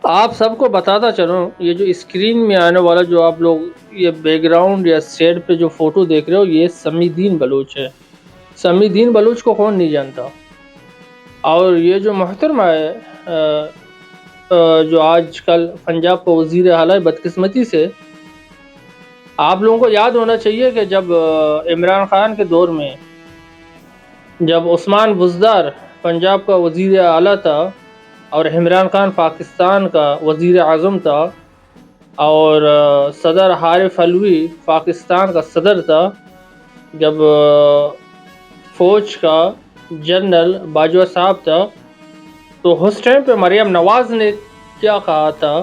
آپ سب کو بتاتا چلوں، یہ جو اسکرین میں آنے والا جو آپ لوگ یہ بیک گراؤنڈ یا سیٹ پہ جو فوٹو دیکھ رہے ہو، یہ سمیع الدین بلوچ ہے۔ سمیع الدین بلوچ کو کون نہیں جانتا؟ اور یہ جو محترمہ ہے جو آج کل پنجاب کا وزیر اعلیٰ، بدقسمتی سے آپ لوگوں کو یاد ہونا چاہیے کہ جب عمران خان کے دور میں جب عثمان بزدار پنجاب کا وزیر اعلیٰ تھا اور عمران خان پاکستان کا وزیر اعظم تھا اور صدر عارف علوی پاکستان کا صدر تھا، جب فوج کا جنرل باجوہ صاحب تھا، تو اس ٹائم پہ مریم نواز نے کیا کہا تھا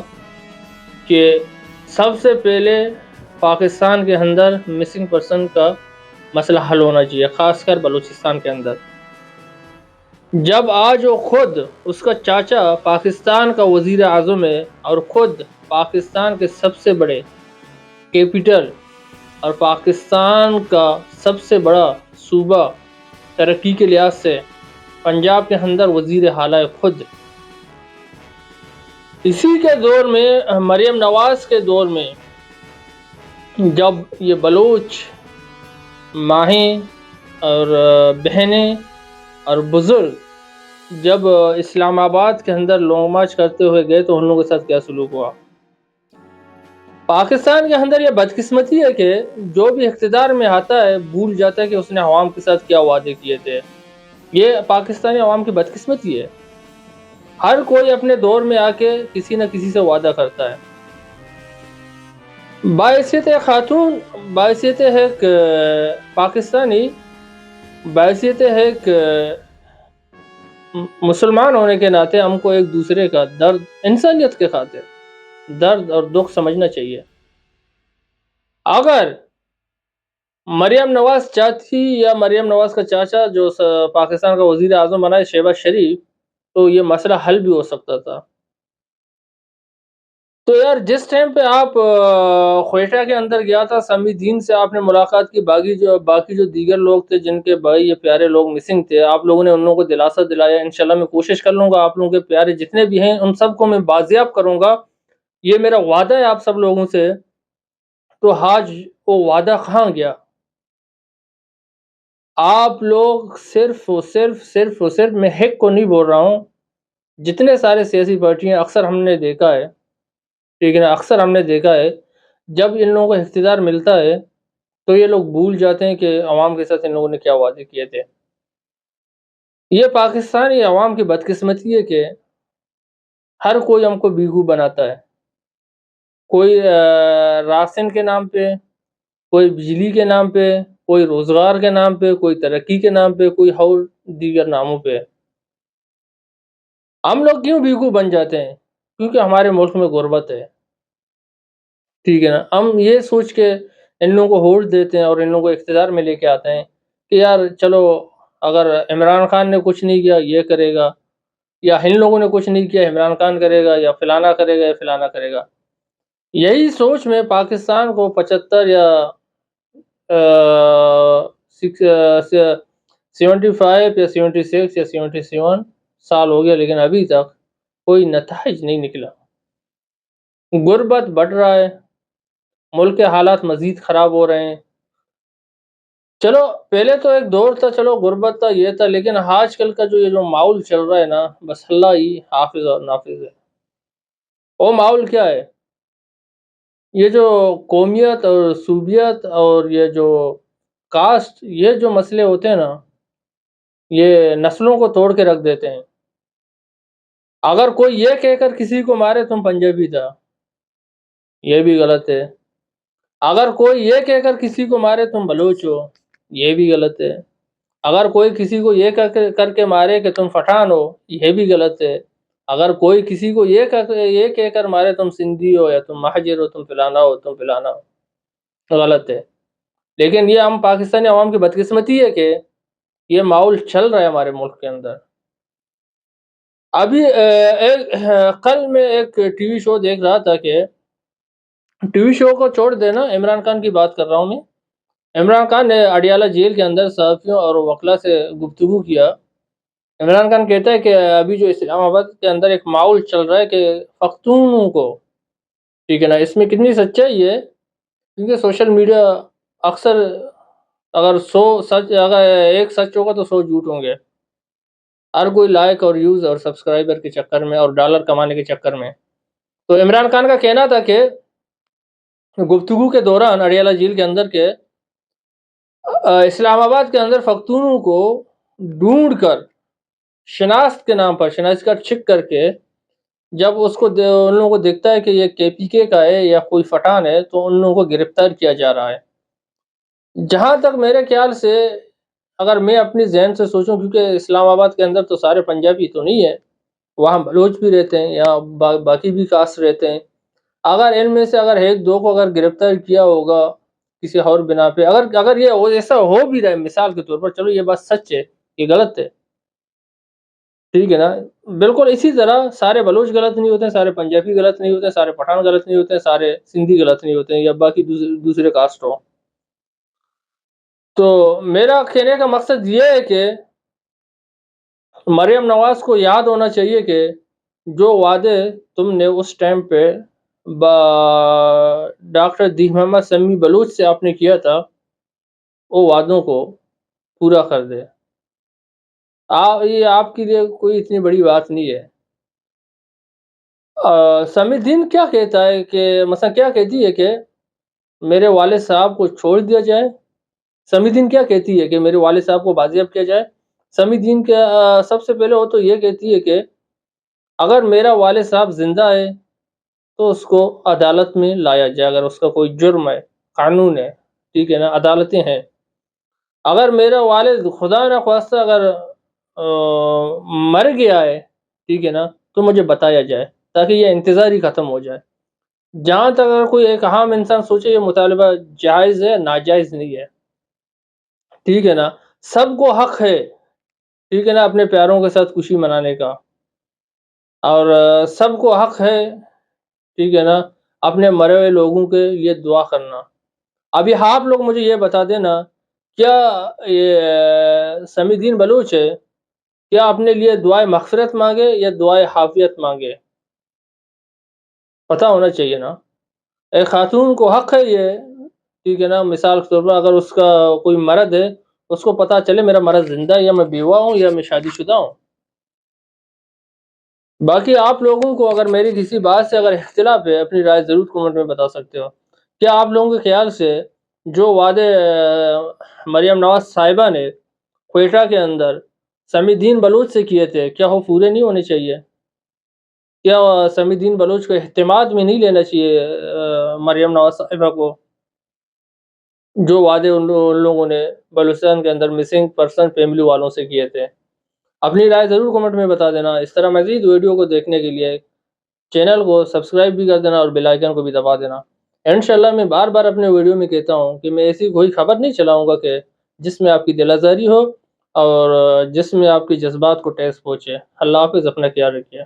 کہ سب سے پہلے پاکستان کے اندر مسنگ پرسن کا مسئلہ حل ہونا چاہیے، خاص کر بلوچستان کے اندر۔ جب آج وہ خود اس کا چاچا پاکستان کا وزیر اعظم ہے اور خود پاکستان کے سب سے بڑے کیپٹل اور پاکستان کا سب سے بڑا صوبہ ترقی کے لحاظ سے پنجاب کے اندر وزیر اعلیٰ خود، اسی کے دور میں مریم نواز کے دور میں جب یہ بلوچ ماہیں اور بہنیں اور بزرگ جب اسلام آباد کے اندر لانگ مارچ کرتے ہوئے گئے تو ان لوگوں کے ساتھ کیا سلوک ہوا؟ پاکستان کے اندر یہ بدقسمتی ہے کہ جو بھی اقتدار میں آتا ہے بھول جاتا ہے کہ اس نے عوام کے ساتھ کیا وعدے کیے تھے۔ یہ پاکستانی عوام کی بدقسمتی ہے، ہر کوئی اپنے دور میں آ کے کسی نہ کسی سے وعدہ کرتا ہے۔ باحثیت خاتون، باحثیت ہے کہ پاکستانی، باحثیت ہے کہ مسلمان ہونے کے ناطے ہم کو ایک دوسرے کا درد، انسانیت کے خاطر درد اور دکھ سمجھنا چاہیے۔ اگر مریم نواز چاچی یا مریم نواز کا چاچا جو پاکستان کا وزیر اعظم بنا ہے شہباز شریف، تو یہ مسئلہ حل بھی ہو سکتا تھا۔ تو یار جس ٹائم پہ آپ خویٹہ کے اندر گیا تھا، سمیع الدین سے آپ نے ملاقات کی، باقی جو دیگر لوگ تھے جن کے بھائی یہ پیارے لوگ مسنگ تھے، آپ لوگوں نے ان لوگوں کو دلاسا دلایا۔ انشاءاللہ میں کوشش کر لوں گا آپ لوگوں کے پیارے جتنے بھی ہیں ان سب کو میں بازیاب کروں گا، یہ میرا وعدہ ہے آپ سب لوگوں سے۔ تو آج وہ وعدہ کہاں گیا؟ آپ لوگ صرف میں حق کو نہیں بول رہا ہوں، جتنے سارے سیاسی پارٹیاں اکثر ہم نے دیکھا ہے، ٹھیک ہے نا، اکثر ہم نے دیکھا ہے جب ان لوگوں کو اقتدار ملتا ہے تو یہ لوگ بھول جاتے ہیں کہ عوام کے ساتھ ان لوگوں نے کیا وعدے کیے تھے۔ یہ پاکستانی عوام کی بدقسمتی ہے کہ ہر کوئی ہم کو بیگو بناتا ہے، کوئی راشن کے نام پہ، کوئی بجلی کے نام پہ، کوئی روزگار کے نام پہ، کوئی ترقی کے نام پہ، کوئی اور دیگر ناموں پہ۔ ہم لوگ کیوں بیگو بن جاتے ہیں؟ کیونکہ ہمارے ملک میں غربت ہے، ٹھیک ہے نا۔ ہم یہ سوچ کے ان لوگوں کو ووٹ دیتے ہیں اور ان لوگوں کو اقتدار میں لے کے آتے ہیں کہ یار چلو اگر عمران خان نے کچھ نہیں کیا یہ کرے گا، یا ان لوگوں نے کچھ نہیں کیا عمران خان کرے گا، یا فلانا کرے گا یا فلانا کرے گا۔ یہی سوچ میں پاکستان کو 75 یا 75 یا 76 یا 77 سال ہو گیا، لیکن ابھی تک کوئی نتائج نہیں نکلا۔ غربت بڑھ رہا ہے، ملک کے حالات مزید خراب ہو رہے ہیں۔ چلو پہلے تو ایک دور تھا، چلو غربت تھا یہ تھا، لیکن آج کل کا جو یہ جو ماحول چل رہا ہے نا، بس اللہ ہی حافظ اور نافذ ہے۔ وہ ماحول کیا ہے؟ یہ جو قومیت اور صوبیت اور یہ جو کاسٹ، یہ جو مسئلے ہوتے ہیں نا، یہ نسلوں کو توڑ کے رکھ دیتے ہیں۔ اگر کوئی یہ کہہ کر کسی کو مارے تم پنجابی تھا، یہ بھی غلط ہے۔ اگر کوئی یہ کہہ کر کسی کو مارے تم بلوچ ہو، یہ بھی غلط ہے۔ اگر کوئی کسی کو یہ کر کے مارے کہ تم پٹھان ہو، یہ بھی غلط ہے۔ اگر کوئی کسی کو یہ کہہ کر مارے تم سندھی ہو یا تم مہاجر ہو، تم فلانا ہو، تم فلانا ہو، غلط ہے۔ لیکن یہ ہم پاکستانی عوام کی بدقسمتی ہے کہ یہ ماحول چل رہا ہے ہمارے ملک کے اندر۔ ابھی کل میں ایک ٹی وی شو دیکھ رہا تھا، کہ ٹی وی شو کو چھوڑ دینا، عمران خان کی بات کر رہا ہوں میں۔ عمران خان نے اڈیالہ جیل کے اندر صحافیوں اور وکلا سے گفتگو کیا۔ عمران خان کہتا ہے کہ ابھی جو اسلام آباد کے اندر ایک ماحول چل رہا ہے کہ پختونوں کو، ٹھیک ہے نا، اس میں کتنی سچائی ہے، کیونکہ سوشل میڈیا اکثر اگر 100 سچ، اگر ایک سچ ہوگا تو 100 جھوٹ ہوں گے. ہر کوئی لائک اور ویوز اور سبسکرائبر کے چکر میں اور ڈالر کمانے کے چکر میں. تو عمران خان کا کہنا تھا کہ گفتگو کے دوران اڈیالہ جھیل کے اندر کے اسلام آباد کے اندر پختونوں کو ڈھونڈ کر شناخت کے نام پر شناخت کارڈ چیک کر کے جب اس کو ان لوگوں کو دیکھتا ہے کہ یہ کے پی کے کا ہے یا کوئی پٹھان ہے تو ان لوگوں کو گرفتار کیا جا رہا ہے. جہاں تک میرے خیال سے اگر میں اپنی ذہن سے سوچوں، کیونکہ اسلام آباد کے اندر تو سارے پنجابی تو نہیں ہے، وہاں بلوچ بھی رہتے ہیں یا باقی بھی کاسٹ رہتے ہیں. اگر ان میں سے اگر ایک دو کو اگر گرفتار کیا ہوگا کسی اور بنا پہ، اگر یہ ایسا ہو بھی رہا ہے مثال کے طور پر، چلو یہ بات سچ ہے، یہ غلط ہے، ٹھیک ہے نا. بالکل اسی طرح سارے بلوچ غلط نہیں ہوتے ہیں، سارے پنجابی غلط نہیں ہوتے ہیں، سارے پٹھان غلط نہیں ہوتے ہیں، سارے سندھی غلط نہیں ہوتے ہیں یا باقی دوسرے کاسٹ ہو. تو میرا کہنے کا مقصد یہ ہے کہ مریم نواز کو یاد ہونا چاہیے کہ جو وعدے تم نے اس ٹائم پہ ڈاکٹر دیر محمد سمیع بلوچ سے آپ نے کیا تھا، وہ وعدوں کو پورا کر دے. یہ آپ کے لیے کوئی اتنی بڑی بات نہیں ہے. سمیع الدین کیا کہتا ہے کہ مثلا کیا کہتی ہے کہ میرے والد صاحب کو چھوڑ دیا جائے. سمیع الدین کیا کہتی ہے کہ میرے والد صاحب کو بازیاب کیا جائے. سمیع الدین کا سب سے پہلے وہ تو یہ کہتی ہے کہ اگر میرا والد صاحب زندہ ہے تو اس کو عدالت میں لایا جائے، اگر اس کا کوئی جرم ہے، قانون ہے، ٹھیک ہے نا، عدالتیں ہیں. اگر میرا والد خدا نہ خواستہ اگر مر گیا ہے، ٹھیک ہے نا، تو مجھے بتایا جائے تاکہ یہ انتظار ہی ختم ہو جائے. جہاں تک اگر کوئی ایک عام انسان سوچے یہ مطالبہ جائز ہے، ناجائز نہیں ہے، ٹھیک ہے نا. سب کو حق ہے، ٹھیک ہے نا، اپنے پیاروں کے ساتھ خوشی منانے کا، اور سب کو حق ہے، ٹھیک ہے نا، اپنے مرے ہوئے لوگوں کے لیے دعا کرنا. ابھی آپ لوگ مجھے یہ بتا دینا، کیا یہ سمیع الدین بلوچ ہے، کیا اپنے لیے دعائے مغفرت مانگے یا دعائے عافیت مانگے؟ پتہ ہونا چاہیے نا. ایک خاتون کو حق ہے یہ، ٹھیک ہے نا، مثال کے طور پر اگر اس کا کوئی مرد ہے، اس کو پتہ چلے میرا مرد زندہ ہے یا میں بیوہ ہوں یا میں شادی شدہ ہوں. باقی آپ لوگوں کو اگر میری کسی بات سے اگر اختلاف ہے، اپنی رائے ضرور کمنٹ میں بتا سکتے ہو. کیا آپ لوگوں کے خیال سے جو وعدے مریم نواز صاحبہ نے کوئٹہ کے اندر سمیع الدین بلوچ سے کیے تھے، کیا وہ پورے نہیں ہونے چاہیے؟ کیا سمیع الدین بلوچ کو اہتماد میں نہیں لینا چاہیے مریم نواز صاحبہ کو، جو وعدے ان لوگوں نے بلوچستان کے اندر مسنگ پرسن فیملی والوں سے کیے تھے؟ اپنی رائے ضرور کمنٹ میں بتا دینا. اس طرح مزید ویڈیو کو دیکھنے کے لیے چینل کو سبسکرائب بھی کر دینا اور بیل آئیکن کو بھی دبا دینا. انشاءاللہ میں بار بار اپنے ویڈیو میں کہتا ہوں کہ میں ایسی کوئی خبر نہیں چلاؤں گا کہ جس میں آپ کی دل آزاری ہو اور جس میں آپ کے جذبات کو ٹھیس پہنچے. اللہ حافظ، اپنا خیال رکھیے.